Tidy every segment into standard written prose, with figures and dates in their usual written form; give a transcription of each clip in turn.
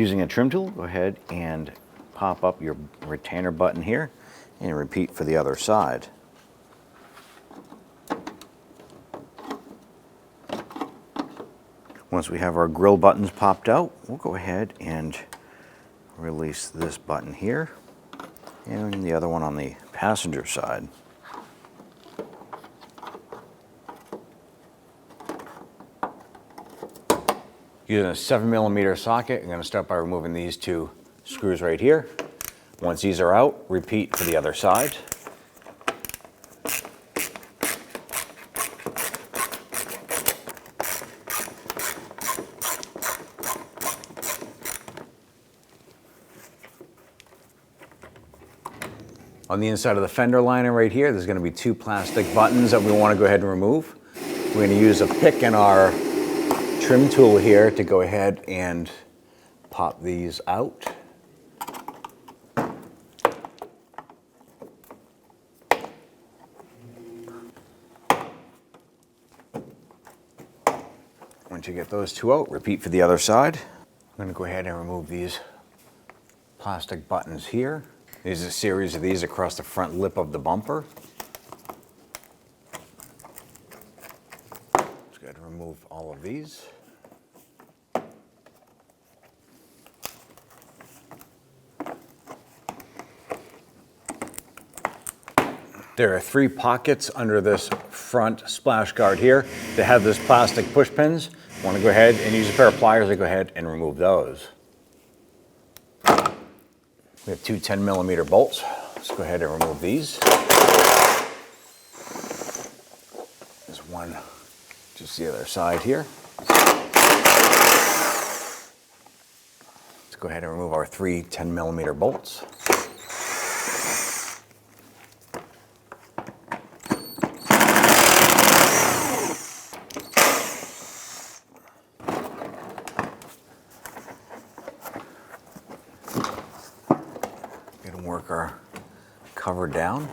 Using a trim tool, go ahead and pop up your retainer button here and repeat for the other side. Once we have our grill buttons popped out, we'll go ahead and release this button here and the other one on the passenger side. Using a 7mm socket, I'm going to start by removing these two screws right here. Once these are out, repeat for the other side. On the inside of the fender liner right here, there's going to be two plastic buttons that we want to go ahead and remove. We're going to use a pick in our trim tool here to go ahead and pop these out. Once you get those two out, repeat for the other side. I'm going to go ahead and remove these plastic buttons here. There's a series of these across the front lip of the bumper. Just got to remove all of these. There are 3 pockets under this front splash guard here that have this plastic push pins. Want to go ahead and use a pair of pliers to go ahead and remove those. We have two 10mm bolts. Let's go ahead and remove these. There's one just the other side here. Let's go ahead and remove our 3 10mm bolts. Work our cover down.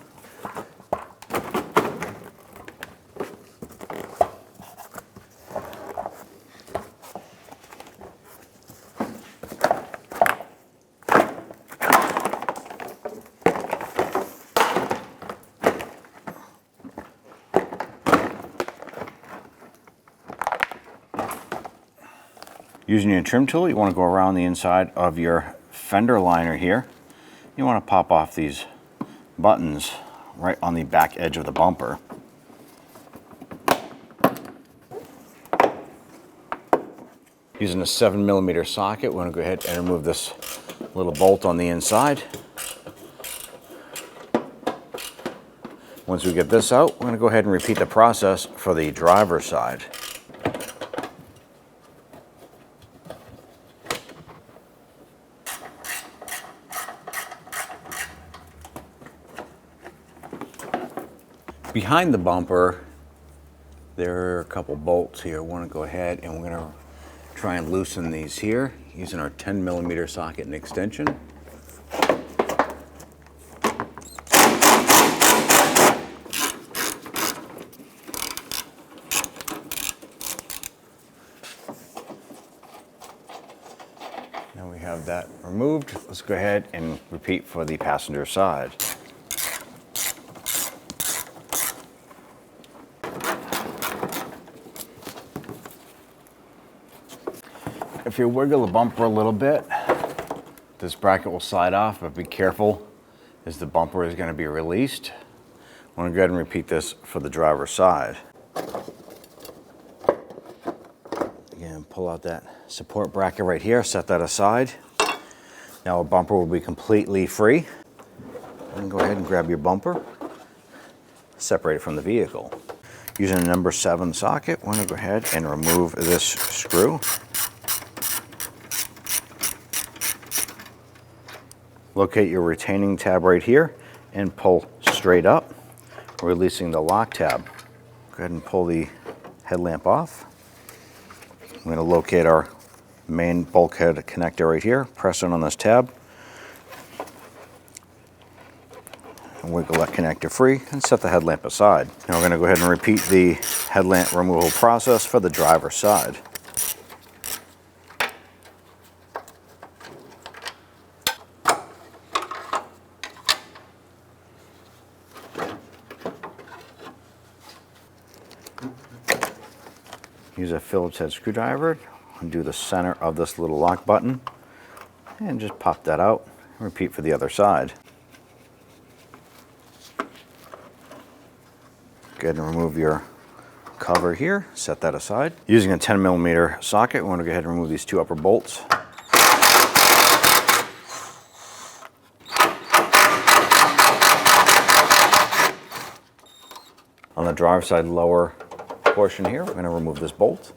Using your trim tool, you want to go around the inside of your fender liner here. You want to pop off these buttons right on the back edge of the bumper. Using a 7mm socket, we want to go ahead and remove this little bolt on the inside. Once we get this out, we're going to go ahead and repeat the process for the driver's side. Behind the bumper, there are a couple bolts here. I want to go ahead and we're going to try and loosen these here using our 10mm socket and extension. Now we have that removed. Let's go ahead and repeat for the passenger side. If you wiggle the bumper a little bit, this bracket will slide off, but be careful as the bumper is going to be released. I'm going to go ahead and repeat this for the driver's side. Again, pull out that support bracket right here, set that aside. Now the bumper will be completely free. And go ahead and grab your bumper, separate it from the vehicle. Using a number 7 socket, we're going to go ahead and remove this screw. Locate your retaining tab right here and pull straight up, releasing the lock tab. Go ahead and pull the headlamp off. I'm going to locate our main bulkhead connector right here, press in on this tab, and wiggle that connector free and set the headlamp aside. Now we're going to go ahead and repeat the headlamp removal process for the driver's side. Use a Phillips head screwdriver, undo the center of this little lock button, and just pop that out. Repeat for the other side. Go ahead and remove your cover here, set that aside. Using a 10mm socket, we want to go ahead and remove these two upper bolts. On the driver's side lower portion here, we're going to remove this bolt.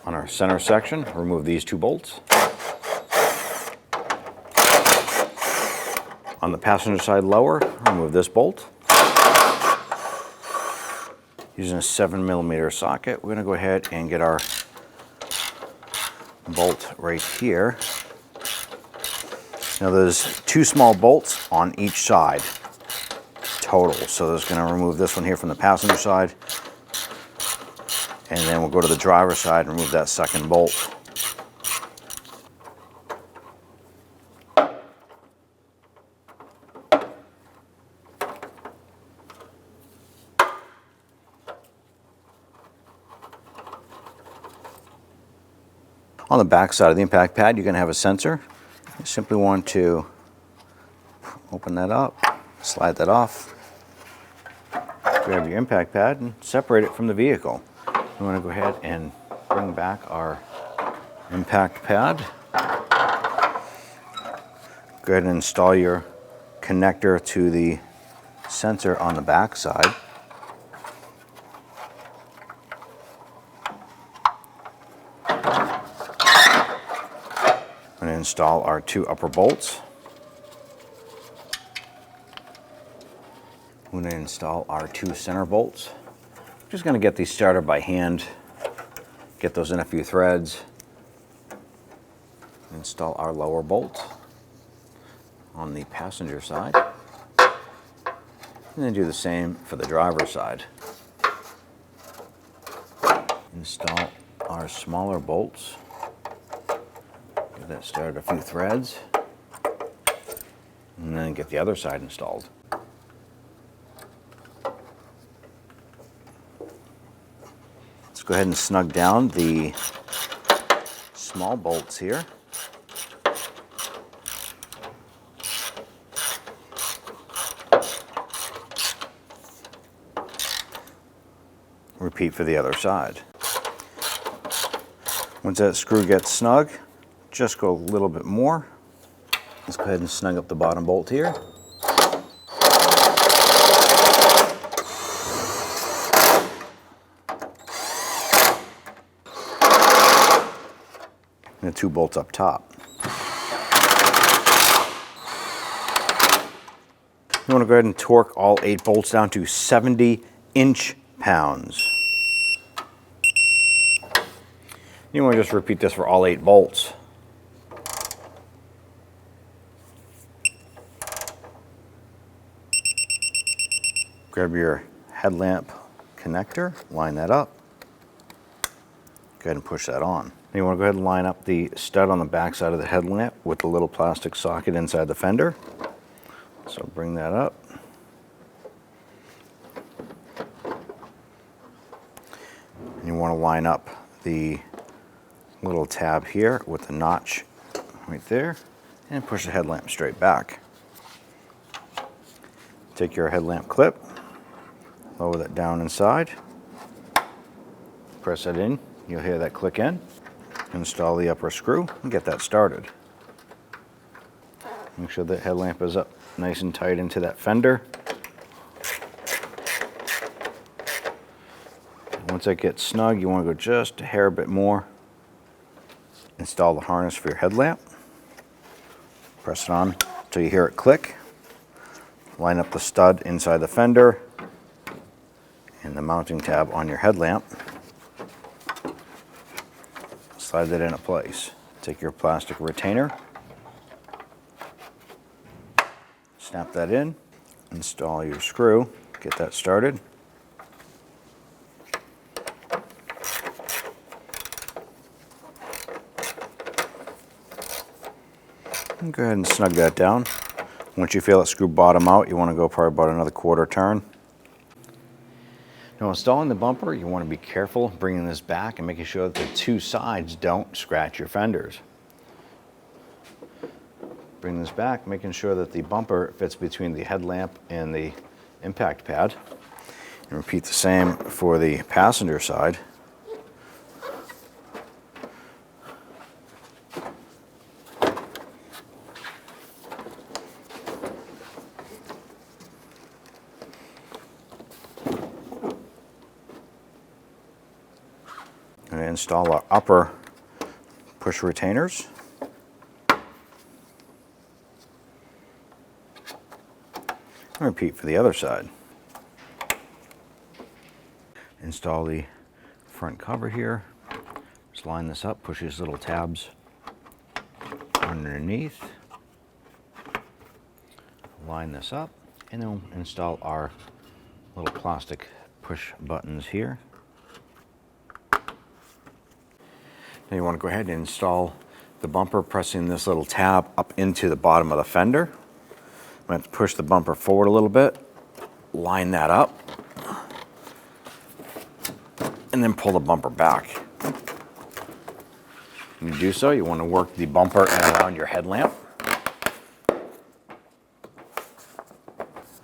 On our center section, remove these two bolts. On the passenger side lower, remove this bolt. Using a 7mm socket, we're going to go ahead and get our bolt right here. Now there's two small bolts on each side total. So there's going to remove this one here from the passenger side. And then we'll go to the driver's side and remove that second bolt. On the back side of the impact pad, you're going to have a sensor. You simply want to open that up, slide that off, grab your impact pad and separate it from the vehicle. We want to go ahead and bring back our impact pad. Go ahead and install your connector to the sensor on the back side. I'm going to install our two upper bolts. I'm going to install our two center bolts. I'm just going to get these started by hand, get those in a few threads. Install our lower bolt on the passenger side. And then do the same for the driver's side. Install our smaller bolts. Get that started a few threads. And then get the other side installed. Let's go ahead and snug down the small bolts here. Repeat for the other side. Once that screw gets snug, just go a little bit more. Let's go ahead and snug up the bottom bolt here. And the two bolts up top. You want to go ahead and torque all 8 bolts down to 70 inch-pounds. You want to just repeat this for all 8 bolts. Grab your headlamp connector, line that up. Go ahead and push that on. Then you want to go ahead and line up the stud on the back side of the headlamp with the little plastic socket inside the fender. So bring that up. And you want to line up the little tab here with the notch right there and push the headlamp straight back. Take your headlamp clip, lower that down inside, press that in, you'll hear that click in. Install the upper screw and get that started. Make sure that headlamp is up nice and tight into that fender. Once that gets snug, you want to go just a hair bit more. Install the harness for your headlamp. Press it on until you hear it click. Line up the stud inside the fender and the mounting tab on your headlamp. Slide that into place. Take your plastic retainer, snap that in, install your screw, get that started. And go ahead and snug that down. Once you feel that screw bottom out, you want to go probably about another quarter turn. Now, installing the bumper, you want to be careful bringing this back and making sure that the two sides don't scratch your fenders. Bring this back, making sure that the bumper fits between the headlamp and the impact pad. And repeat the same for the passenger side. And install our upper push retainers. And repeat for the other side. Install the front cover here. Just line this up, push these little tabs underneath. Line this up, and then we'll install our little plastic push buttons here. Now you want to go ahead and install the bumper, pressing this little tab up into the bottom of the fender. I'm going to push the bumper forward a little bit, line that up, and then pull the bumper back. When you do so, you want to work the bumper and around your headlamp.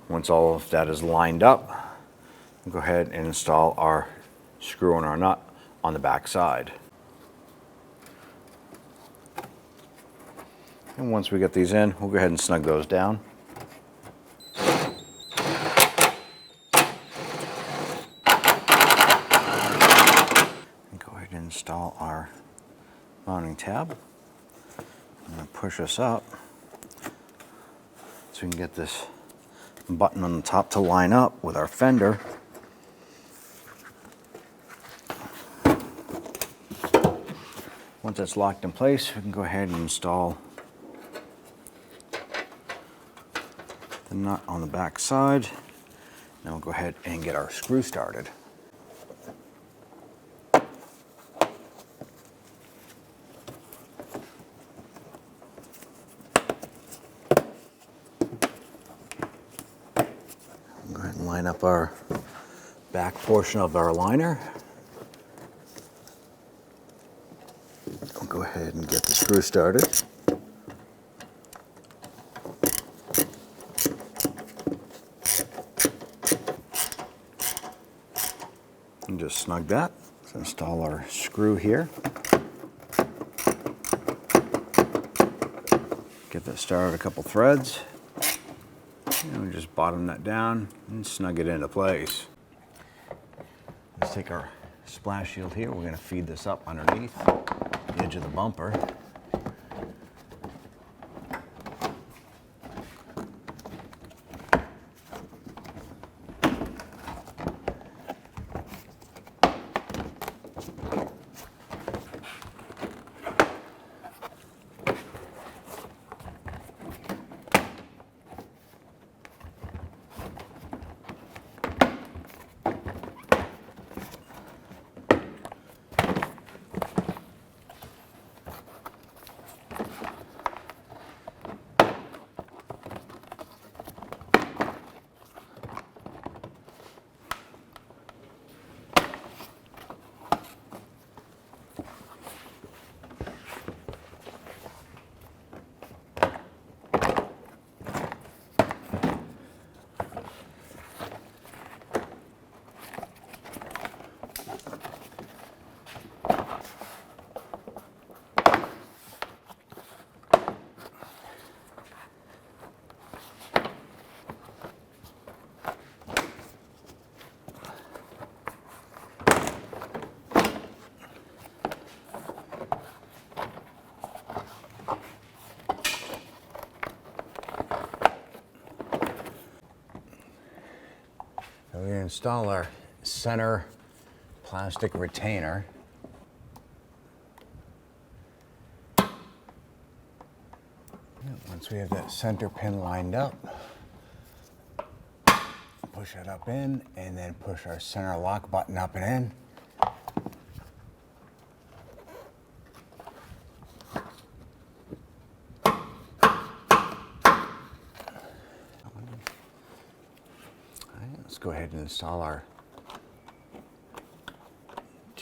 Once all of that is lined up, we'll go ahead and install our screw and our nut on the back side. And once we get these in, we'll go ahead and snug those down. And go ahead and install our mounting tab. I'm going to push this up so we can get this button on the top to line up with our fender. Once that's locked in place, we can go ahead and install the nut on the back side. Then we'll go ahead and get our screw started. Go ahead and line up our back portion of our liner. We'll go ahead and get the screw started. And just snug that. Let's install our screw here. Get that started, a couple threads. And we just bottom that down and snug it into place. Let's take our splash shield here. We're going to feed this up underneath the edge of the bumper. We're going to install our center plastic retainer. Once we have that center pin lined up, push it up in, and then push our center lock button up and in. Let's go ahead and install our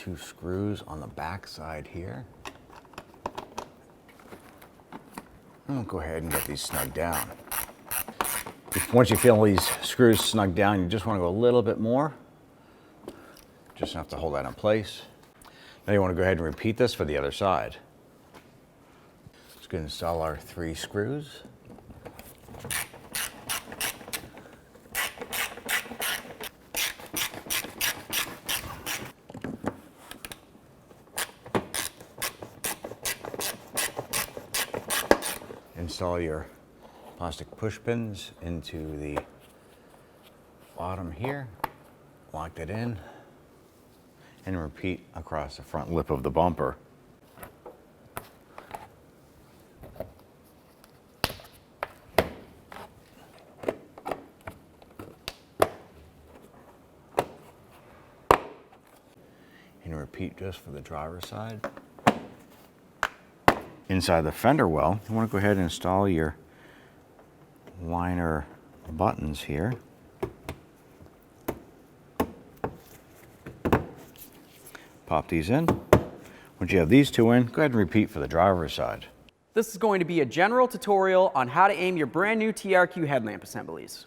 2 screws on the back side here. I'm gonna go ahead and get these snug down. Once you feel these screws snug down, you just want to go a little bit more. Just enough to hold that in place. Now you want to go ahead and repeat this for the other side. Just going to install our 3 screws. Install your plastic push pins into the bottom here, lock that in, and repeat across the front lip of the bumper. And repeat just for the driver's side. Inside the fender well, you want to go ahead and install your liner buttons here. Pop these in. Once you have these 2 in, go ahead and repeat for the driver's side. This is going to be a general tutorial on how to aim your brand new TRQ headlamp assemblies.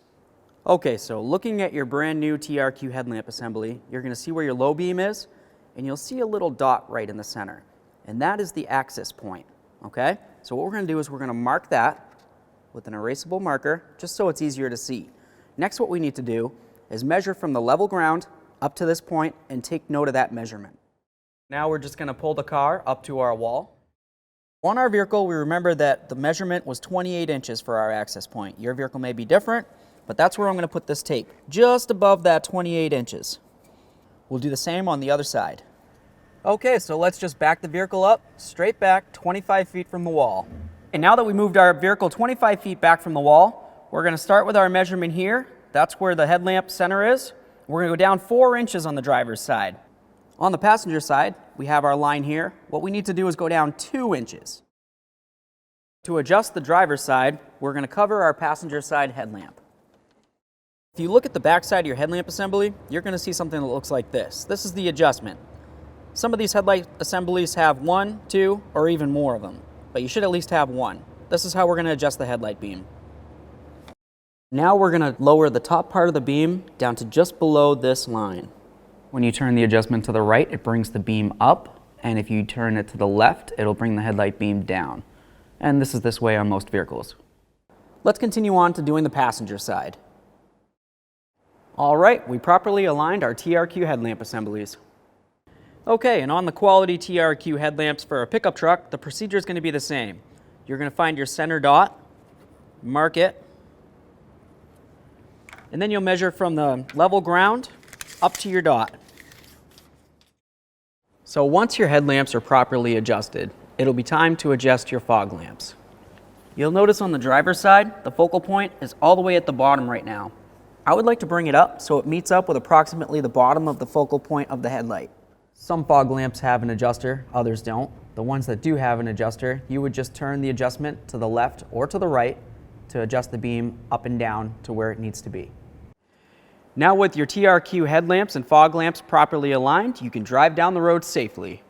Okay, so looking at your brand new TRQ headlamp assembly, you're going to see where your low beam is, and you'll see a little dot right in the center. And that is the access point, okay? So what we're going to do is we're going to mark that with an erasable marker, just so it's easier to see. Next, what we need to do is measure from the level ground up to this point and take note of that measurement. Now we're just going to pull the car up to our wall. On our vehicle, we remember that the measurement was 28 inches for our access point. Your vehicle may be different, but that's where I'm going to put this tape, just above that 28 inches. We'll do the same on the other side. Okay, so let's just back the vehicle up, straight back 25 feet from the wall. And now that we moved our vehicle 25 feet back from the wall, we're going to start with our measurement here. That's where the headlamp center is. We're going to go down 4 inches on the driver's side. On the passenger side, we have our line here. What we need to do is go down 2 inches. To adjust the driver's side, we're going to cover our passenger side headlamp. If you look at the back side of your headlamp assembly, you're going to see something that looks like this. This is the adjustment. Some of these headlight assemblies have 1, 2, or even more of them, but you should at least have 1. This is how we're going to adjust the headlight beam. Now we're going to lower the top part of the beam down to just below this line. When you turn the adjustment to the right, it brings the beam up, and if you turn it to the left, it'll bring the headlight beam down. And this is this way on most vehicles. Let's continue on to doing the passenger side. All right, we properly aligned our TRQ headlamp assemblies. Okay, and on the quality TRQ headlamps for a pickup truck, the procedure is going to be the same. You're going to find your center dot, mark it, and then you'll measure from the level ground up to your dot. So once your headlamps are properly adjusted, it'll be time to adjust your fog lamps. You'll notice on the driver's side, the focal point is all the way at the bottom right now. I would like to bring it up so it meets up with approximately the bottom of the focal point of the headlight. Some fog lamps have an adjuster, others don't. The ones that do have an adjuster, you would just turn the adjustment to the left or to the right to adjust the beam up and down to where it needs to be. Now with your TRQ headlamps and fog lamps properly aligned, you can drive down the road safely.